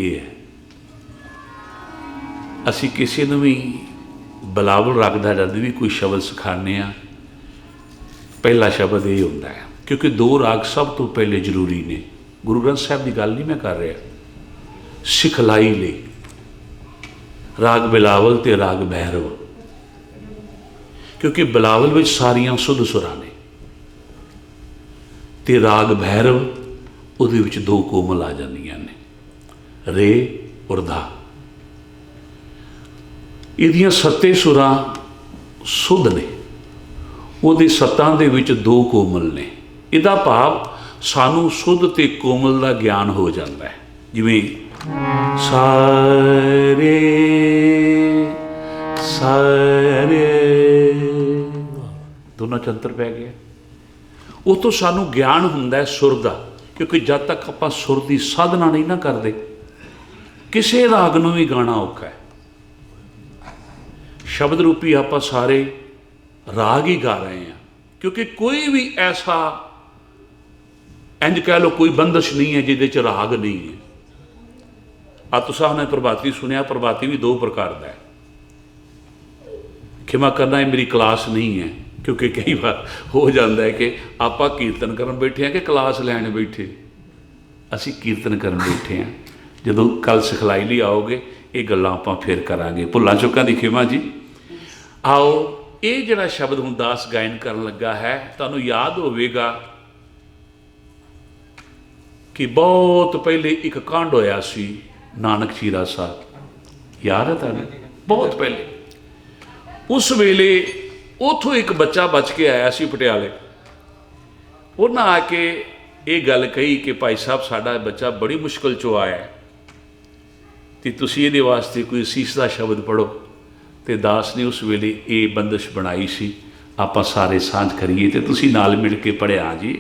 ये है। असी किसी नूं भी बिलावल रखदा जद भी कोई शब्द सिखाने आ, पहला शब्द ये होंदा है, क्योंकि दो राग सब तो पहले जरूरी ने। गुरु ग्रंथ साहब की गल नहीं मैं कर रहा, सिखलाई ले राग बिलावल ते राग भैरव, क्योंकि बिलावल में सारियां सुध सुरां ने, ते राग भैरव उहदे विच दो कोमल आ जांदियां ने, रे और धा। इहदियां सत्ते सुरां सुध ने, उहदी सत्तां दे विच दो कोमल ने। इहदा भाव सानू सुध ते कोमल का ज्ञान हो जाता है। जिवें सारे सारे दोनों चंतर पै गया, वो तो सानू ज्ञान हुंदा है सुर का, क्योंकि जब तक आपां सुर की साधना नहीं ना करते किसी राग नूं भी गाना औखा है। शब्द रूपी आपां सारे राग ही गा रहे हैं, क्योंकि कोई भी ऐसा इंज कह लो कोई बंदिश नहीं है जिहदे च राग नहीं है। तुसां ने प्रभाती सुनिया, प्रभाती भी दो प्रकार का है। खिमा करना ये मेरी क्लास नहीं है, क्योंकि कई बार हो जाता है कि आपां कीर्तन करन बैठे हैं कि क्लास लैन बैठे। असी कीर्तन करन बैठे हैं। जदों कल सिखलाई लई आओगे ये गल्लां आपां फिर करांगे। भुल्लां चुकां दी खिमा जी। आओ ये जिहड़ा शब्द हुण दास गायन करन लगा है, तुहानूं याद होवेगा कि बहुत पहले एक कांड होया सी नानक चीरा साहब, याद है तुहानूं? बहुत पहले उस वेले उथों एक बच्चा बच के आया सी पटियाले। उन्हें आके ये गल कही कि भाई साहब साडा बच्चा बड़ी मुश्किल चो आया है, तो तुसीं इहदे वास्ते कोई असीस दा शब्द पढ़ो। तो दास ने उस वेले ये बंदिश बनाई सी, आपां सारे सांझ करिए, तो तुसीं नाल मिल के पढ़िया जी।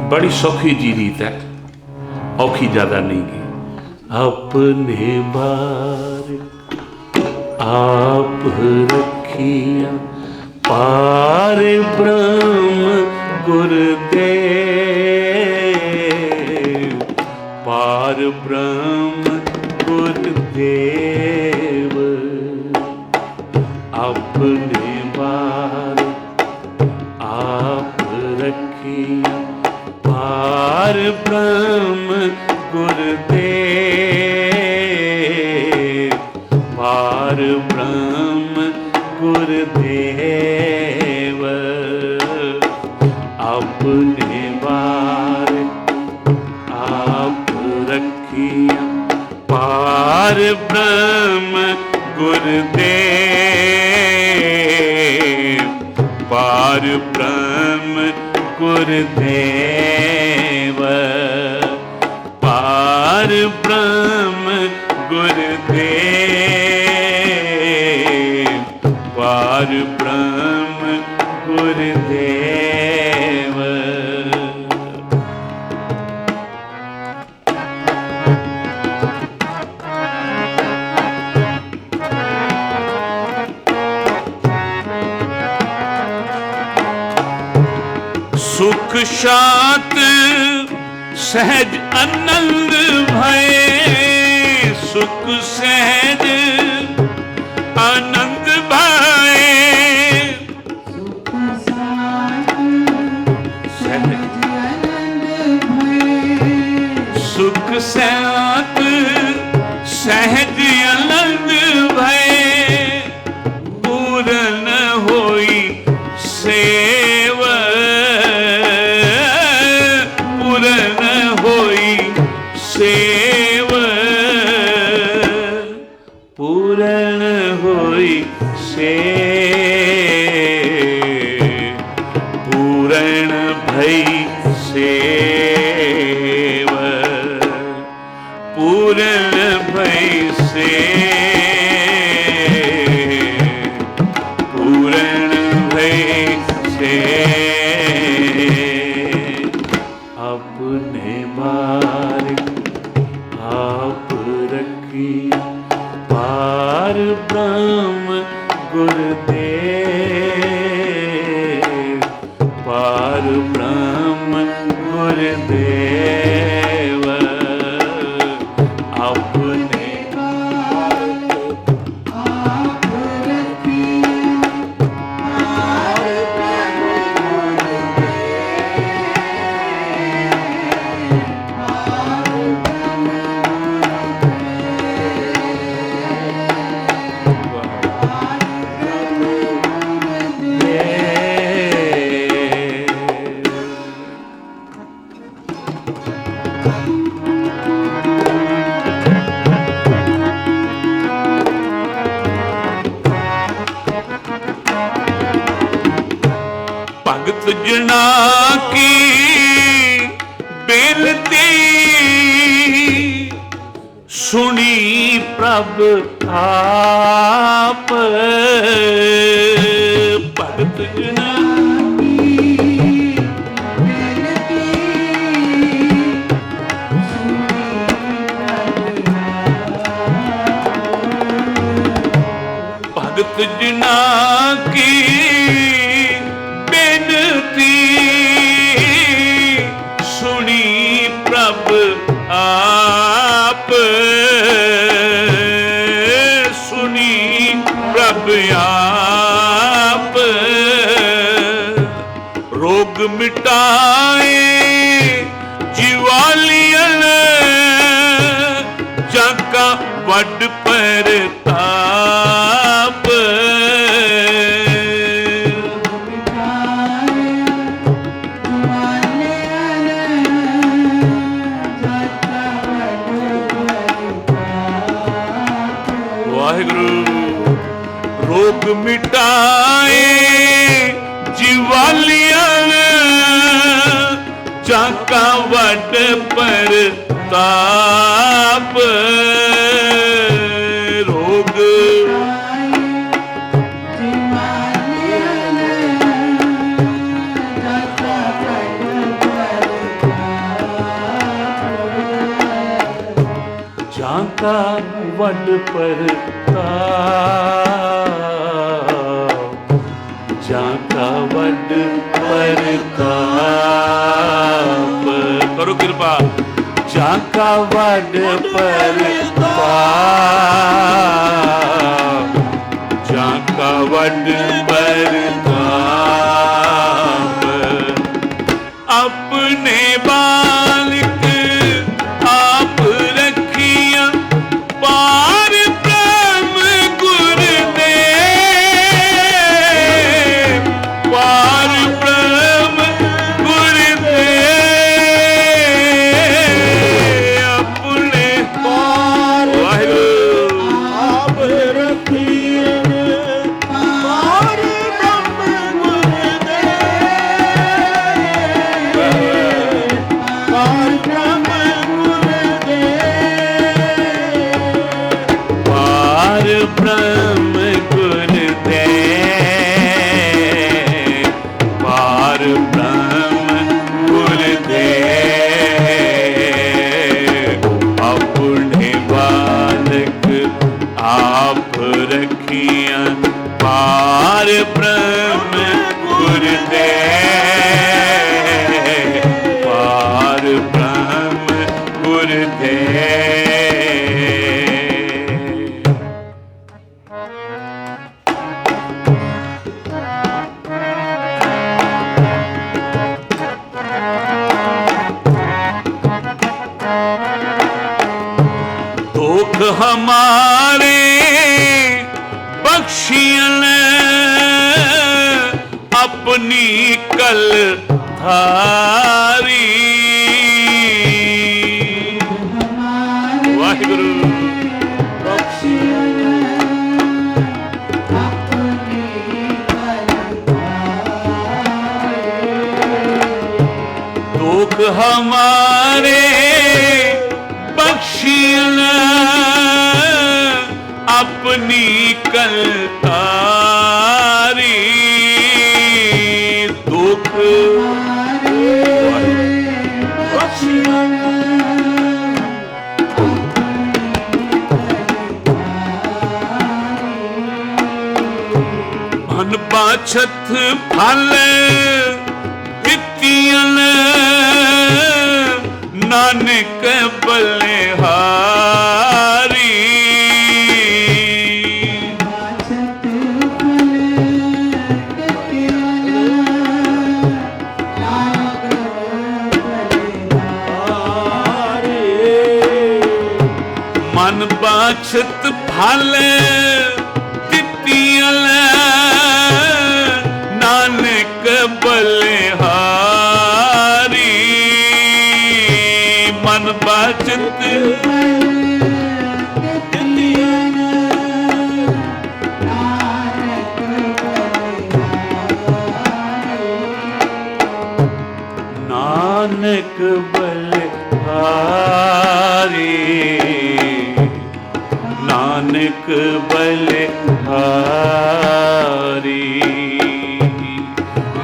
बड़ी सौखी जी रीत है, औखी ज़्यादा नहीं की। अपने बार आप रखिया पार ब्रह्म गुरुदेव, पार ब्रह्म गुरुदेव। अपने बार आप रखिया पार ब्रह्म गुरुदेव, पार ब्रह्म गुरुदेव। अपने बार आप रखिया पार ब्रह्म गुरुदेव, पार ब्रह्म गुरुदेव। पार ब्रह्म गुरुदेव, पार ब्रह्म गुरुदेव। सुख शांत सहज आनंद भय, सुख सहज आनंद भय। सुख शांत सहज आनंद भय, सुख शांत सहज आनंद भय। पूर्ण होई सेव, सेव पूर्ण होई सेव, पूर्ण भई सेव, पूर्ण भई सेव। पार ब्रह्म गुरुदेव, पार ब्रह्म गुरुदेव, अपने भगत जना की बेनती सुनी प्रभ आप, भगत जना भगत जना की सुनी प्रभ आप, सुनी प्रभ आप, रोग मिटाए जीवालियन, जाका वड परताप, रोग मिटाए जीवालियन, जाका वड परताप, रोग जाका वड परताप, जाका वड परताप, करो कृपा, जाका वड परताप, जाका वड परताप, अपने बालक आप रखिया, पार ब्रह्म गुरुदेव, पार ब्रह्म गुरुदेव, अपने पार आप रखिए, पार ब्रह्म गुरुदेव, पार ब्रह्म गुरुदेव, पार ब्रह्म गुरुदेव, पार ब्रह्म गुरुदेव, अपने बालक आप रखिया, पार ब्रह्म गुरुदेव, पार ब्रह्म गुरुदेव। दुख हमारे बख्शियन, अपनी कल धारी, वाहिगुरु दुख हमारे बख्शियन, अपनी कलकारी, दुख ਮਨ ਬਾਛਤ ਫਲ ਦਿੱਤੀਆਂ ਨਾਨਕ ਬਲਿਹਾਰੀ। ਮਨ ਬਾਛਤ ਫਲ ਦਿੱਤੀਆਂ ਨਾਨਕ ਬਲਿਹਾਰੀ। ਮਨ ਬਾਛਤ ਨਾਨਕ ਬਲਿਹਾਰੀ। ਨਾਨਕ ਬਲਿਹਾਰੀ।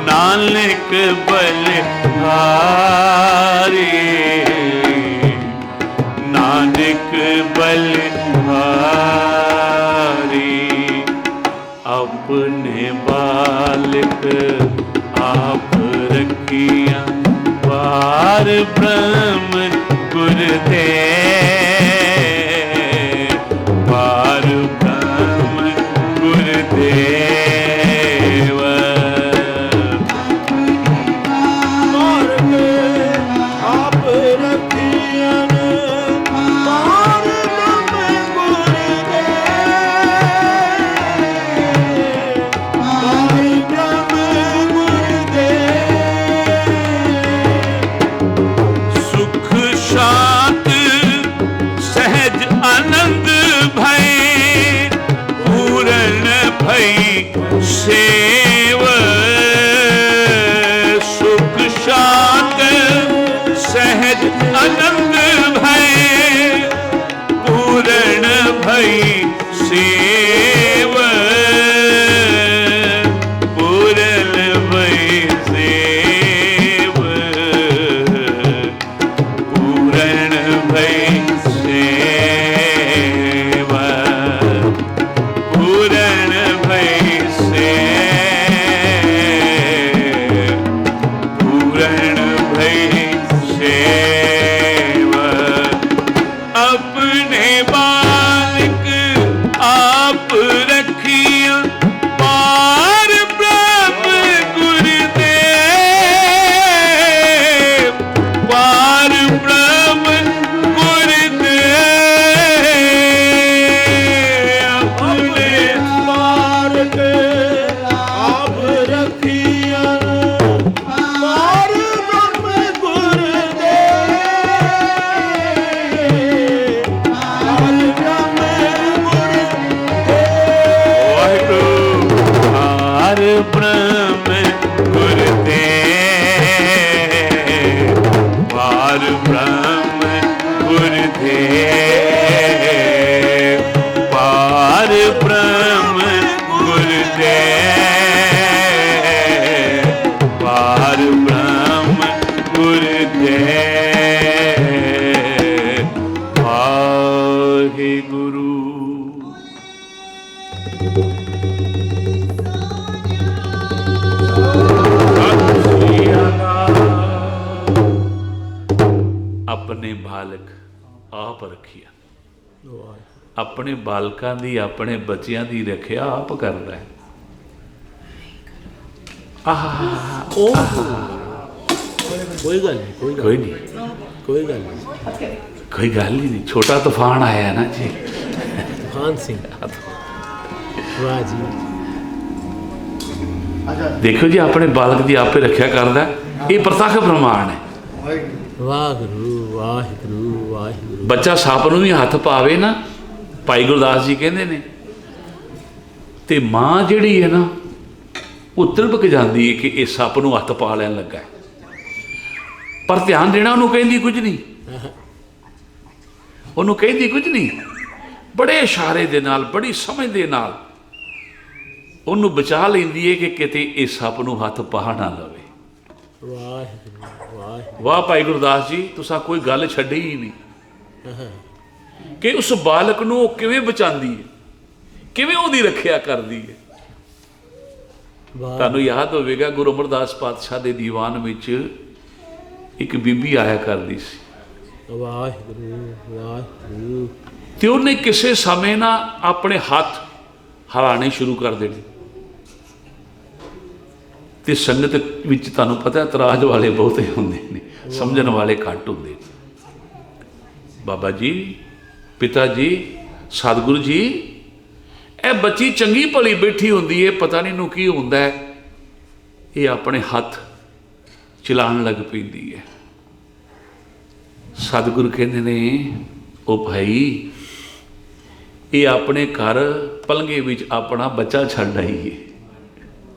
ਨਾਨਕ ਬਲਿਹਾਰੀ। ਨਾਨਕ ਬਲਿਹਾਰੀ। ਆਪਣੇ ਬਾਲਕ ਆਪ ਰੱਖੀਆਂ ਪਾਰ ਬ੍ਰਹਮ ਗੁਰਦੇਵ। ਪਾਰ ਬ੍ਰਹਮ ਗੁਰਦੇਵ। ਆਪ ਰੱਖੀਆਂ ਪਾਰ ਬ੍ਰਹਮ ਗੁਰਦੇਵ। ਪਾਰ ਬ੍ਰਹਮ ਗੁਰਦੇਵ। ਸੁਖ ਸ਼ਾਂਤ ਸਹਿਜ ਆਨੰਦ ਭਈ ਪੂਰਨ ਭਈ ਸੇਵ। ਸੁਖ ਸ਼ਾਂਤ ਸਹਿਜ ਆਨੰਦ ਭਈ ਪੂਰਨ ਭਈ ਸੇਵ। ਪੂਰਨ ਭਈ ਸੇਵ। ਪੂਰਨ ਭਈ ਸੇਵ। ਪੂਰਨ ਭਈ ਸੇਵ। ਪੂਰਨ ਭਈ ਸੇਵ। ਆਪਣੇ ਬਾਲਕ ਆਪ ਰੱਖੀਆਂ ਪਾਰ ਬ੍ਰਹਮ ਗੁਰਦੇਵ। ਪਾਰ ਬ੍ਰਹਮ ਗੁਰਦੇਵ। ਆਪਣੇ ਮਾਰਗ ਆਪ ਰੱਖੀਆਂ ਪਾਰ ਬ੍ਰਹਮ ਗੁਰਦੇਵ। ਪਾਰ ਬ੍ਰਹਮ ਗੁਰਦੇਵ। ਵਾਹਿਗੁਰੂ। ਪਾਰ ਬ੍ਰਹਮ ਗੁਰਦੇਵ। ਪਾਰ ਬ੍ਰਹਮ ਗੁਰਦੇਵ। ਪਾਰ ਬ੍ਰਹਮ ਗੁਰਦੇਵ। ਪਾਰ ਬ੍ਰਹਮ ਗੁਰਦੇਵ। ਵਾਹਿਗੁਰੂ। ਆਪਣੇ ਬਾਲਕ ਆਪ ਰੱਖਿਆ। ਆਪਣੇ ਬਾਲਕਾਂ ਦੀ ਆਪਣੇ ਬੱਚਿਆਂ ਦੀ ਰੱਖਿਆ ਆਪ ਕਰਦਾ ਹੈ। ਕੋਈ ਗੱਲ ਨਹੀਂ, ਕੋਈ ਕੋਈ ਨਹੀਂ, ਕੋਈ ਗੱਲ ਨਹੀਂ। ਕੋਈ ਗੱਲ ਹੀ ਨਹੀਂ। ਛੋਟਾ ਤੂਫਾਨ ਆਇਆ ਨਾ ਜੀ। ਖਾਨ ਸਿੰਘ ਵਾਹ ਜੀ। ਦੇਖੋ ਜੀ, ਆਪਣੇ ਬਾਲਕ ਦੀ ਆਪੇ ਰੱਖਿਆ ਕਰਦਾ। ਇਹ ਪ੍ਰਤੱਖ ਪ੍ਰਮਾਣ ਹੈ। ਵਾਹਿਗੁਰੂ ਵਾਹਿਗੁਰੂ ਵਾਹਿਗੁਰੂ। ਬੱਚਾ ਸੱਪ ਨੂੰ ਵੀ ਹੱਥ ਪਾਵੇ ਨਾ, ਭਾਈ ਗੁਰਦਾਸ ਜੀ ਕਹਿੰਦੇ ਨੇ, ਤੇ ਮਾਂ ਜਿਹੜੀ ਹੈ ਨਾ ਉਹ ਤਿਲਪਕ ਜਾਂਦੀ ਹੈ ਕਿ ਇਹ ਸੱਪ ਨੂੰ ਹੱਥ ਪਾ ਲੈਣ ਲੱਗਾ ਹੈ। ਪਰ ਧਿਆਨ ਦੇਣਾ, ਉਹਨੂੰ ਕਹਿੰਦੀ ਕੁਝ ਨਹੀਂ। ਉਹਨੂੰ ਕਹਿੰਦੀ ਕੁਝ ਨਹੀਂ। ਬੜੇ ਇਸ਼ਾਰੇ ਦੇ ਨਾਲ, ਬੜੀ ਸਮਝ ਦੇ ਨਾਲ ਉਹਨੂੰ ਬਚਾ ਲੈਂਦੀ ਹੈ ਕਿ ਕਿਤੇ ਇਹ ਸੱਪ ਨੂੰ ਹੱਥ ਪਾ ਨਾ ਲਵੇ। ਵਾਹਿਗੁਰੂ ਵਾਹਿਗੁਰੂ। ਵਾਹ ਭਾਈ ਗੁਰਦਾਸ ਜੀ, ਤੁਸੀਂ ਕੋਈ ਗੱਲ ਛੱਡੀ ਹੀ ਨਹੀਂ ਕਿ ਉਸ ਬਾਲਕ ਨੂੰ ਉਹ ਕਿਵੇਂ ਬਚਾਉਂਦੀ ਹੈ, ਕਿਵੇਂ ਉਹਦੀ ਰੱਖਿਆ ਕਰਦੀ ਹੈ। ਵਾਹ ਤੁਹਾਨੂੰ ਯਾਦ ਹੋਵੇਗਾ ਗੁਰੂ ਅਮਰਦਾਸ ਪਾਤਸ਼ਾਹ ਦੇ ਦੀਵਾਨ ਵਿੱਚ ਇੱਕ ਬੀਬੀ ਆਇਆ ਕਰਦੀ ਸੀ, ਵਾਹਿਗੁਰੂ ਵਾਹਿਗੁਰੂ ਤੇ ਉਹਨੇ ਕਿਸੇ ਸਮੇਂ ਨਾ ਆਪਣੇ ਹੱਥ ਹਿਲਾਣੇ ਸ਼ੁਰੂ ਕਰ ਦੇਣੇ, ਤੇ ਸੰਗਤ ਵਿੱਚ ਤੁਹਾਨੂੰ ਪਤਾ ਇਤਰਾਜ਼ ਵਾਲੇ ਬਹੁਤੇ ਹੁੰਦੇ ਨੇ, ਸਮਝਣ ਵਾਲੇ ਘੱਟ ਹੁੰਦੇ ਨੇ। ਬਾਬਾ ਜੀ, ਪਿਤਾ ਜੀ, ਸਤਿਗੁਰੂ ਜੀ, ਇਹ ਬੱਚੀ ਚੰਗੀ ਭਲੀ ਬੈਠੀ ਹੁੰਦੀ ਹੈ, ਪਤਾ ਨਹੀਂ ਨੂੰ ਕੀ ਹੁੰਦਾ ਹੈ, ਇਹ ਆਪਣੇ ਹੱਥ ਚਲਾਉਣ ਲੱਗ ਪੈਂਦੀ ਹੈ। ਸਤਿਗੁਰੂ ਕਹਿੰਦੇ ਨੇ, ਉਹ ਭਾਈ, ਇਹ ਆਪਣੇ ਘਰ ਪਲੰਘੇ ਵਿੱਚ ਆਪਣਾ ਬੱਚਾ ਛੱਡ ਆਈ ਹੈ,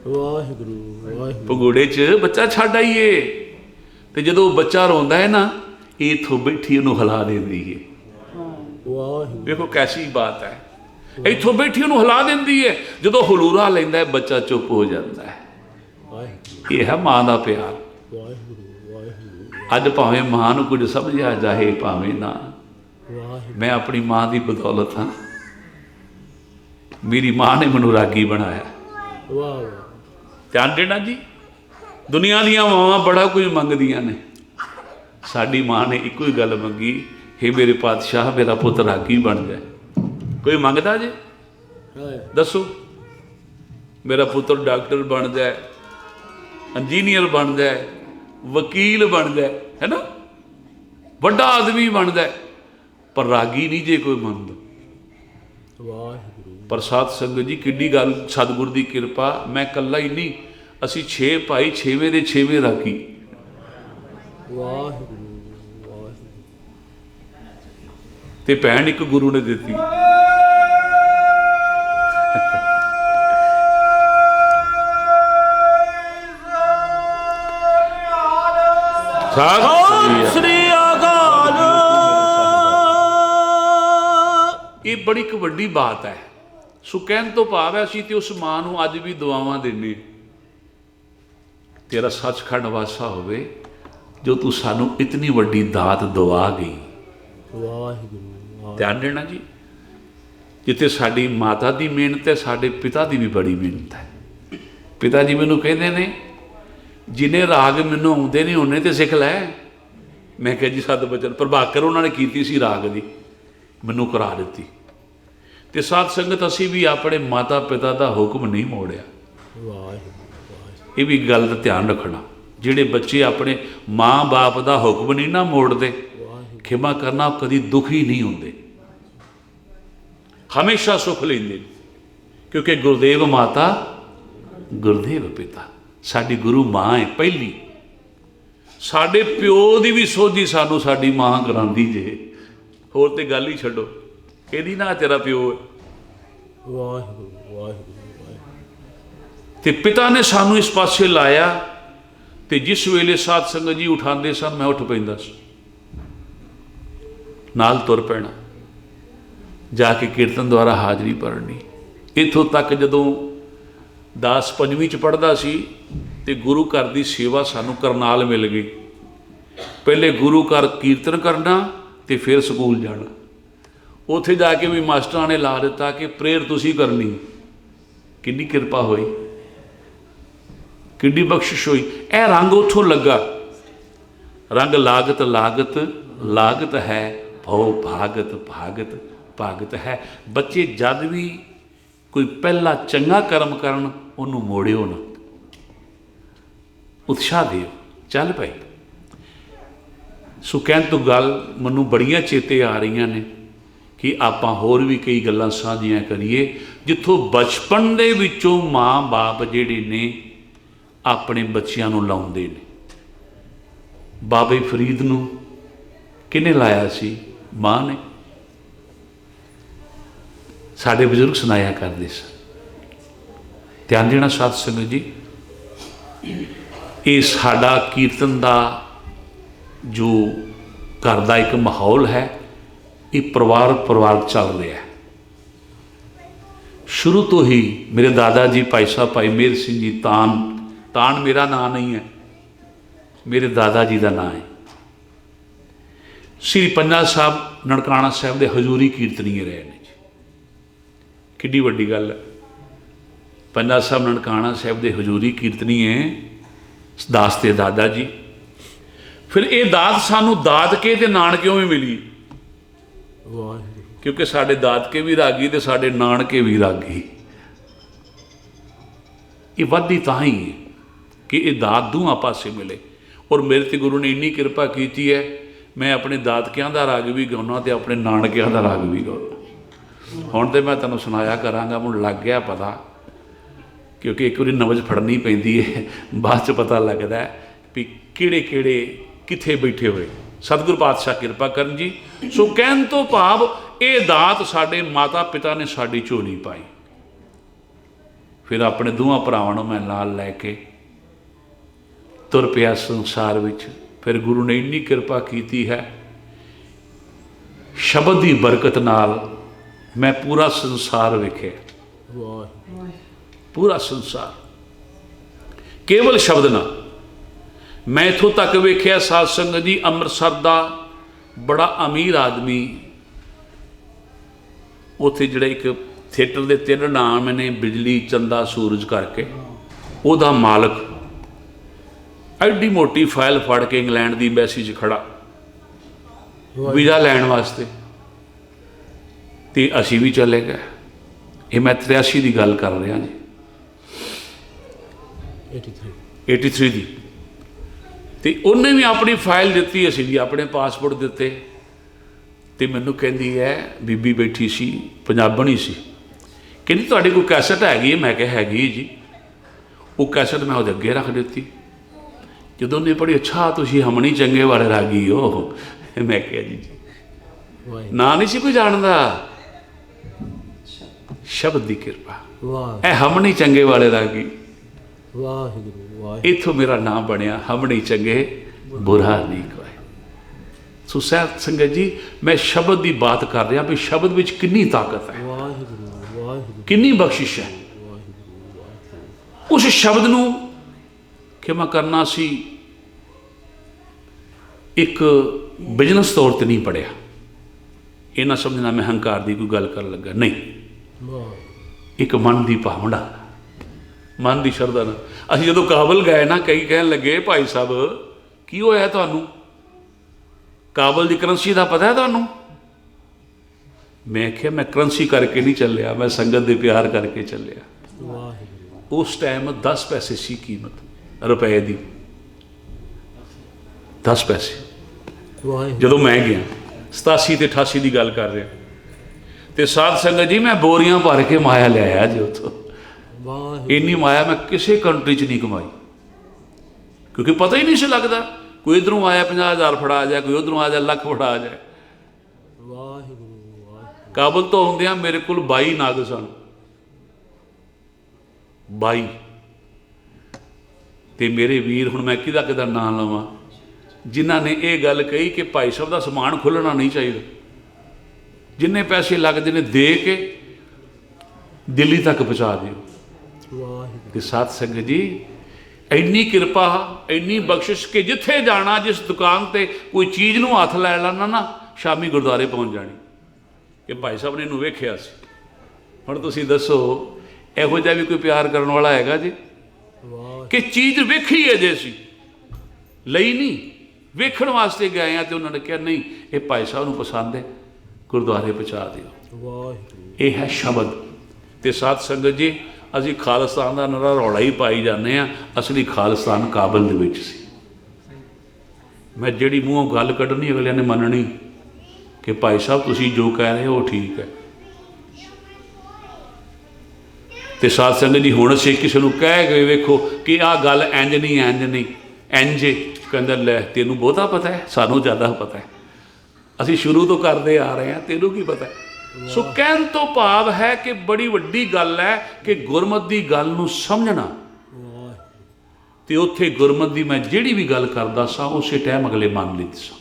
ਵਾਹਿਗੁਰੂ ਵਾਹਿਗੁਰੂ ਭਗੋੜੇ 'ਚ ਬੱਚਾ ਛੱਡ ਆਈਏ, ਤੇ ਜਦੋਂ ਉਹ ਬੱਚਾ ਰੋਂਦਾ ਹੈ ਨਾ, ਇਹ ਇੱਥੋਂ ਬੈਠੀ ਉਹਨੂੰ ਹਿਲਾ ਦਿੰਦੀ ਹੈ। ਵਾਹਿਗੁਰੂ ਵੇਖੋ ਕੈਸੀ ਬਾਤ ਹੈ, ਇੱਥੋਂ ਬੈਠੀ ਉਹਨੂੰ ਹਿਲਾ ਦਿੰਦੀ ਹੈ, ਜਦੋਂ ਹਲੂਰਾ ਲੈਂਦਾ ਹੈ ਬੱਚਾ ਚੁੱਪ ਹੋ ਜਾਂਦਾ ਹੈ। ਵਾਹਿਗੁਰੂ ਇਹ ਹੈ ਮਾਂ ਦਾ ਪਿਆਰ। ਵਾਹਿਗੁਰੂ ਵਾਹਿਗੁਰੂ ਅੱਜ ਭਾਵੇਂ ਮਾਂ ਨੂੰ ਕੁਝ ਸਮਝਿਆ ਜਾਏ, ਭਾਵੇਂ ਨਾ, ਵਾਹਿਗੁਰੂ ਮੈਂ ਆਪਣੀ ਮਾਂ ਦੀ ਬਦੌਲਤ ਹਾਂ। ਮੇਰੀ ਮਾਂ ਨੇ ਮੈਨੂੰ ਰਾਗੀ ਬਣਾਇਆ। ਵਾਹ ਵਾਹ ਧਿਆਨ ਦੇਣਾ ਜੀ, ਦੁਨੀਆ ਦੀਆਂ ਮਾਵਾਂ ਬੜਾ ਕੁਝ ਮੰਗਦੀਆਂ ਨੇ, ਸਾਡੀ ਮਾਂ ਨੇ ਇੱਕੋ ਹੀ ਗੱਲ ਮੰਗੀ, ਹੇ ਮੇਰੇ ਪਾਤਸ਼ਾਹ, ਮੇਰਾ ਪੁੱਤ ਰਾਗੀ ਬਣ ਜਾਏ। ਕੋਈ ਮੰਗਦਾ ਜੇ? ਹਾਏ ਦੱਸੋ, ਮੇਰਾ ਪੁੱਤਰ ਡਾਕਟਰ ਬਣ ਜਾਏ, ਇੰਜੀਨੀਅਰ ਬਣ ਜਾਏ, ਵਕੀਲ ਬਣ ਜਾਏ, ਹੈ ਨਾ, ਵੱਡਾ ਆਦਮੀ ਬਣ ਜਾਏ, ਪਰ ਰਾਗੀ ਨਹੀਂ ਜੇ ਕੋਈ ਮੰਗਦਾ। ਵਾਹਿਗੁਰੂ ਪਰ ਸਾਧ ਸੰਗਤ ਜੀ, ਕਿੱਡੀ ਗੱਲ, ਸਤਿਗੁਰ ਦੀ ਕਿਰਪਾ, ਮੈਂ ਇਕੱਲਾ ਹੀ ਨਹੀਂ, ਅਸੀਂ 6 ਭਾਈ, 6ਵੇਂ ਦੇ 6ਵੇਂ ਰਾਗੀ। ਵਾਹਿਗੁਰੂ ਵਾਹਿਗੁਰੂ ਤੇ ਭੈਣ ਇੱਕ ਗੁਰੂ ਨੇ ਦਿੱਤੀ। ਸਤਿ ਸ੍ਰੀ ਅਕਾਲ। ਇਹ ਬੜੀ ਇੱਕ ਵੱਡੀ ਬਾਤ ਹੈ। ਸੋ ਕਹਿਣ ਤੋਂ ਭਾਵ ਹੈ, ਅਸੀਂ ਤੇ ਉਸ ਮਾਂ ਨੂੰ ਅੱਜ ਵੀ ਦੁਆਵਾਂ ਦਿੰਦੇ, ਤੇਰਾ ਸੱਚਖੰਡ ਵਾਸਾ ਹੋਵੇ, ਜੋ ਤੂੰ ਸਾਨੂੰ ਇਤਨੀ ਵੱਡੀ ਦਾਤ ਦਵਾ ਗਈ। ਵਾਹਿਗੁਰੂ ਧਿਆਨ ਦੇਣਾ ਜੀ, ਜਿੱਥੇ ਸਾਡੀ ਮਾਤਾ ਦੀ ਮਿਹਨਤ ਹੈ, ਸਾਡੇ ਪਿਤਾ ਦੀ ਵੀ ਬੜੀ ਮਿਹਨਤ ਹੈ। ਪਿਤਾ ਜੀ ਮੈਨੂੰ ਕਹਿੰਦੇ ਨੇ, ਜਿਨੇ ਰਾਗ ਮੈਨੂੰ ਆਉਂਦੇ ਨਹੀਂ ਉਹਨੇ ਤੇ ਸਿੱਖ ਲੈ। ਮੈਂ ਕਿਹਾ ਜੀ, ਸਤ ਬਚਨ ਪ੍ਰਭਾਕਰ ਉਹਨਾਂ ਨੇ ਕੀਤੀ ਸੀ ਰਾਗ ਦੀ, ਮੈਨੂੰ ਕਰਾ ਦਿੱਤੀ। ਤੇ ਸਾਧ ਸੰਗਤ, ਅਸੀਂ ਵੀ ਆਪਣੇ ਮਾਤਾ ਪਿਤਾ ਦਾ ਹੁਕਮ ਨਹੀਂ ਮੋੜਿਆ। ਵਾਹਿਗੁਰੂ ਇਹ ਵੀ ਗੱਲ ਦਾ ਧਿਆਨ ਰੱਖਣਾ, ਜਿਹੜੇ ਬੱਚੇ ਆਪਣੇ ਮਾਂ ਬਾਪ ਦਾ ਹੁਕਮ ਨਹੀਂ ਨਾ ਮੋੜਦੇ, ਖਿਮਾ ਕਰਨਾ, ਕਦੀ ਦੁਖੀ ਨਹੀਂ ਹੁੰਦੇ, ਹਮੇਸ਼ਾ ਸੁੱਖ ਲੈਂਦੇ, ਕਿਉਂਕਿ ਗੁਰਦੇਵ ਮਾਤਾ, ਗੁਰਦੇਵ ਪਿਤਾ, ਸਾਡੀ ਗੁਰੂ ਮਾਂ ਹੈ ਪਹਿਲੀ। ਸਾਡੇ ਪਿਓ ਦੀ ਵੀ ਸੋਝੀ ਸਾਨੂੰ ਸਾਡੀ ਮਾਂ ਕਰਾਉਂਦੀ ਜੇ, ਹੋਰ ਤੇ ਗੱਲ ਹੀ ਛੱਡੋ, ਇਹਦੀ ਨਾ ਤੇਰਾ ਪਿਓ ਹੈ। ਵਾਹਿਗੁਰੂ ਵਾਹਿਗੁਰੂ ਤੇ ਪਿਤਾ ਨੇ ਸਾਨੂੰ ਇਸ ਪਾਸੇ ਲਾਇਆ, ਤੇ ਜਿਸ ਵੇਲੇ ਸਾਧ ਸੰਗਤ ਜੀ ਉਠਾਉਂਦੇ ਸਨ, ਮੈਂ ਉੱਠ ਪੈਂਦਾ ਸੀ, ਨਾਲ ਤੁਰ ਪੈਣਾ, ਜਾ ਕੇ ਕੀਰਤਨ ਦੁਆਰਾ ਹਾਜ਼ਰੀ ਭਰਨੀ। ਇੱਥੋਂ ਤੱਕ ਜਦੋਂ ਦਾਸ ਪੰਜਵੀਂ 'ਚ ਪੜ੍ਹਦਾ ਸੀ, ਤੇ ਗੁਰੂ ਘਰ ਦੀ ਸੇਵਾ ਸਾਨੂੰ ਕਰਨਾਲ ਮਿਲ ਗਈ। ਪਹਿਲੇ ਗੁਰੂ ਘਰ ਕੀਰਤਨ ਕਰਨਾ, ਤੇ ਫਿਰ ਸਕੂਲ ਜਾਣਾ। ਉੱਥੇ ਜਾ ਕੇ ਵੀ ਮਾਸਟਰਾਂ ਨੇ ਲਾ ਦਿੱਤਾ ਕਿ ਪ੍ਰੇਅਰ ਤੁਸੀਂ ਕਰਨੀ। ਕਿੰਨੀ ਕਿਰਪਾ ਹੋਈ, ਕਿੰਨੀ ਬਖਸ਼ਿਸ਼ ਹੋਈ। ਇਹ ਰੰਗ ਉੱਥੋਂ ਲੱਗਾ, ਰੰਗ ਲਾਗਤ ਲਾਗਤ ਲਾਗਤ ਹੈ, ਭਉ ਭਾਗਤ ਭਾਗਤ ਭਾਗਤ ਹੈ। ਬੱਚੇ ਜਦ ਵੀ ਕੋਈ ਪਹਿਲਾ ਚੰਗਾ ਕਰਮ ਕਰਨ, ਉਹਨੂੰ ਮੋੜਿਓ ਨਾ, ਉਤਸ਼ਾਹ ਦਿਓ, ਚੱਲ ਪਏ। ਸੋ ਕਹਿਣ ਤੋਂ ਗੱਲ ਮੈਨੂੰ ਬੜੀਆਂ ਚੇਤੇ ਆ ਰਹੀਆਂ ਨੇ ਕਿ ਆਪਾਂ ਹੋਰ ਵੀ ਕਈ ਗੱਲਾਂ ਸਾਂਝੀਆਂ ਕਰੀਏ, ਜਿੱਥੋਂ ਬਚਪਨ ਦੇ ਵਿੱਚੋਂ ਮਾਂ ਬਾਪ ਜਿਹੜੇ ਨੇ ਆਪਣੇ ਬੱਚਿਆਂ ਨੂੰ ਲਾਉਂਦੇ ਨੇ। ਬਾਬੇ ਫਰੀਦ ਨੂੰ ਕਿਹਨੇ ਲਾਇਆ ਸੀ? ਮਾਂ ਨੇ। ਸਾਡੇ ਬਜ਼ੁਰਗ ਸੁਣਾਇਆ ਕਰਦੇ ਸਨ। ਧਿਆਨ ਦੇਣਾ ਸਾਧ ਸੰਗਤ ਜੀ, ਇਹ ਸਾਡਾ ਕੀਰਤਨ ਦਾ ਜੋ ਘਰ ਦਾ ਇੱਕ ਮਾਹੌਲ ਹੈ, ਇਹ ਪਰਿਵਾਰ ਚੱਲ ਰਿਹਾ ਹੈ। ਸ਼ੁਰੂ ਤੋਂ ਹੀ ਮੇਰੇ ਦਾਦਾ ਜੀ ਭਾਈ ਸਾਹਿਬ ਭਾਈ ਮੇਹਰ ਸਿੰਘ ਜੀ, ਤਾਨ ਮੇਰਾ ਨਾਂ ਨਹੀਂ ਹੈ, ਮੇਰੇ ਦਾਦਾ ਜੀ ਦਾ ਨਾਂ ਹੈ। ਸ੍ਰੀ ਪੰਜਾ ਸਾਹਿਬ ਨਨਕਾਣਾ ਸਾਹਿਬ ਦੇ ਹਜ਼ੂਰੀ ਕੀਰਤਨੀਏ ਰਹੇ ਨੇ ਜੀ। ਕਿੱਡੀ ਵੱਡੀ ਗੱਲ ਹੈ। पंजा साहब ननकाना साहब के हजूरी कीर्तनी है दास ते दादा जी। फिर ये दात सानू दादके ते नानकियों भी मिली, वाहिगुरू क्योंकि साढ़े दादके भी रागी ते साढ़े नानके भी रागी। ये वधी तां ही है कि ये दात दूहां पासे मिले। और मेरे ते गुरु ने इन्नी कृपा की है, मैं अपने दादकियां दा राग भी गाउना ते अपने नानकियां दा राग भी गाउना। हुण ते मैं तुहानूं सुनाया करांगा, मुझे लग गया पता, क्योंकि एक बारी नवज फड़नी पैंदी है, बाद च पता लगदा है भी किहड़े किहड़े कित्थे बैठे हुए। सतगुरु पातशाह कृपा करन जी। सो कहण तो भाव ये दात साडे माता पिता ने साडी झोली पाई। फिर अपने दोवां भरावां नूं मैं नाल लैके तुर पिया संसार विच। फिर गुरु ने इन्नी कृपा की है, शब्द की बरकत नाल मैं पूरा संसार वेखे, वाहिगुरू पूरा संसार केवल शब्द ना। मैं इथों तक वेख्या साध संगत जी, अमृतसर का बड़ा अमीर आदमी, उत्थे जिहड़े एक थिएटर के 3 नाम ने, बिजली चंदा सूरज करके, उहदा मालक एडी मोटी फाइल फड़ के इंग्लैंड की एम्बैसी च खड़ा वीज़ा लैण वास्ते, तो असी भी चले गए। ये मैं 83 की गल कर रहा जी, 83 की। तो उन्हें भी अपनी फाइल दी, असी भी अपने पासपोर्ट दिते। तो मैनू कहती है, बीबी बैठी सी, पंजाबण ही सी, कहती तुहाडी कोई कैसेट हैगी है? मैं कहा हैगी जी। वो कैसेट मैं उहदे अगे रख दी। जदों उन्हें पढ़ी, अच्छा तुसीं हमणी चंगे वाले रागी हो। मैं कहा जी ना नहीं सी कोई जानदा। शब्द की कृपा, वाह ए हमणी चंगे वाले रागी, वाहिगुरू वाहिगुरू इथों मेरा नाम बनया, हमणी चंगे बुरा नहीं कोई। सो साध संगत जी, मैं शब्द की बात कर रहा भी शब्द विच कितनी ताकत है, वाहिगुरू वाहिगुरू कितनी बख्शिश है। उस शब्द नूं खिमा करना सी एक बिजनेस तौर पर नहीं पढ़िया। ये ना समझना मैं हंकार की कोई गल कर लगा, नहीं, वाह एक मन की भावना, मन की शरधा ना। असीं जदों काबल गए ना, कई कहन लगे भाई साहब की होया तुहानूं, काबल की करंसी का पता है तुहानूं? मैं आख्या मैं करंसी करके नहीं चलिया, मैं संगत दे प्यार करके चलिया। वाहिगुरू उस टाइम 10 पैसे सी कीमत रुपए की, 10 पैसे। वाहिगुरू जदों मैं गया 87 ते 88 की गल कर रहा, तो साध संगत जी मैं बोरियां भर के माया लिया जी उतों। वाहिगुरू इन्नी माया मैं किसी कंट्री च नहीं कमाई, क्योंकि पता ही नहीं से लगता, कोई इधरों आया 50,000 फड़ा जाए, कोई उधरों आ जाए लाख फड़ा जाए। वाहिगुरू वाहिगुरू काबल तो आउंदियां मेरे को 22 नग सन, 22। तो मेरे वीर, हुण मैं किहदा किहदा नाम लवां, जिन्हां ने ये गल कही कि भाई साहब का समान खुलना नहीं चाहिए, जिन्ने पैसे लगते हैं दे के दिल्ली तक पहुँचा दिओ। वाहिगुरू कि साध संगत जी इन्नी कृपा, इन्नी बख्शिश कि जिथे जाना, जिस दुकान ते कोई चीज़ नूं हथ लै लाना ना, शामी गुरुद्वारे पहुँच जानी कि भाई साहब ने इनू वेख्या सी। हुण तुसीं दसो इहो जिहा भी कोई प्यार करन वाला हैगा जी, वाह कि चीज़ वेखी है जे सी लई नहीं, वेखण वास्ते गए हैं, तो उन्होंने कहा नहीं ये भाई साहब नूं पसंद है, गुरुद्वारे पहुँचा दिओ। वाहिगुरू ये है शब्द। तो साध संगत जी असी खालिस्तान का नारा रौला ही पाई जाने, असली खालिस्तान काबल दे विच सी। मैं जिहड़ी मूँहों गल कढ़नी अगलियां ने मननी कि भाई साहब तुसीं जो कह रहे हो ठीक है। तो साध संगत जी हुण असीं किसी नूं कह गए वेखो कि आह गल इंज नहीं इंज नहीं इंज, कहंदा लै तैनूं बहुता पता है, सानूं ज़्यादा पता है, असीं शुरू तो करते आ रहे हैं, तैनूं की पता है। सो कहण तो भाव है कि बड़ी वड्डी गल है कि गुरमत की गल नूं समझना। वाह तो उत्थे गुरमत की मैं जिहड़ी भी गल करदा सा उस टाइम अगले मान लैंदे सा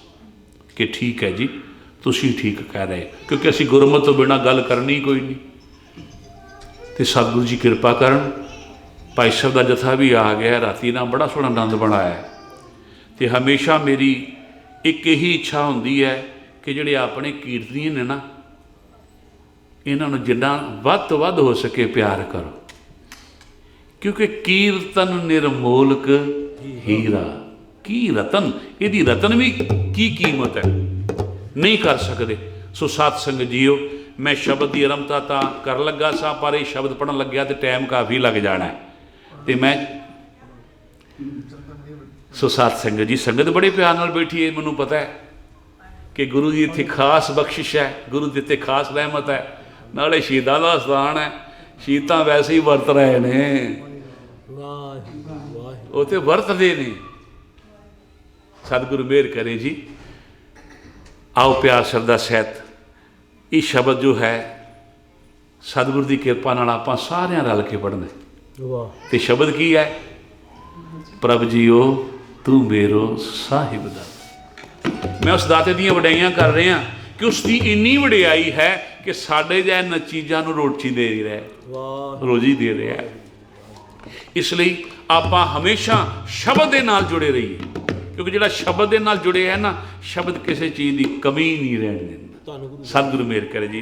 कि ठीक है जी तुसीं ठीक कह रहे, क्योंकि असीं गुरमत तो बिना गल करनी कोई नहीं। तो सतगुरु जी कृपा करन, भाई साहब का जथा भी आ गया राती ना, बड़ा सोहना आनंद बनाया। तो हमेशा मेरी एक यही इच्छा होंदी है कि जिहड़े अपने कीर्तनी ने ना, इन्हां नूं जिन्ना वध तो वध हो सके प्यार करो। क्योंकि कीर्तन निर्मोलक हीरा। की रतन, यदि रतन भी की कीमत है, नहीं कर सकते। सो सत संगत जीओ, मैं शब्द की आरंभता तो कर लगा सा, पर यह शब्द पढ़न लग्या तो टाइम काफ़ी लग जाना है। तो मैं सो सत संगत जी, संगत बड़े प्यार नाल बैठी है, मैनू पता है कि गुरु जी इत्थे खास बख्शिश है, गुरु जी इत्थे खास रहमत है, नाले शहीदां दा स्थान है। शहीदां वैसे ही वरत रहे ने, वाहिगुरू वाहिगुरू वो तो वरतदे ने। सतगुरु मेहर करे जी। आओ प्यार श्रद्धा सहित ये शब्द जो है सतगुरु की किरपा नाल आपां सारियां रल के पढ़ने। वाह ते शब्द की है, प्रभ जीओ तू मेरो साहिब दा। मैं उस दाते दी वड्याइयां कर रहा कि उसकी इन्नी वड्याई है कि साढ़े जैन चीज़ों को रोटी दे रहा है, वाह रोजी दे रहा है। इसलिए आपां हमेशा शब्द के नाल जुड़े रहिए, क्योंकि जिहड़ा शब्द के नाल जुड़े है ना, शब्द किसी चीज़ की कमी नहीं रहने देंदा। ਧੰਨ ਗੁਰੂ सतगुरु मेहर करे जी।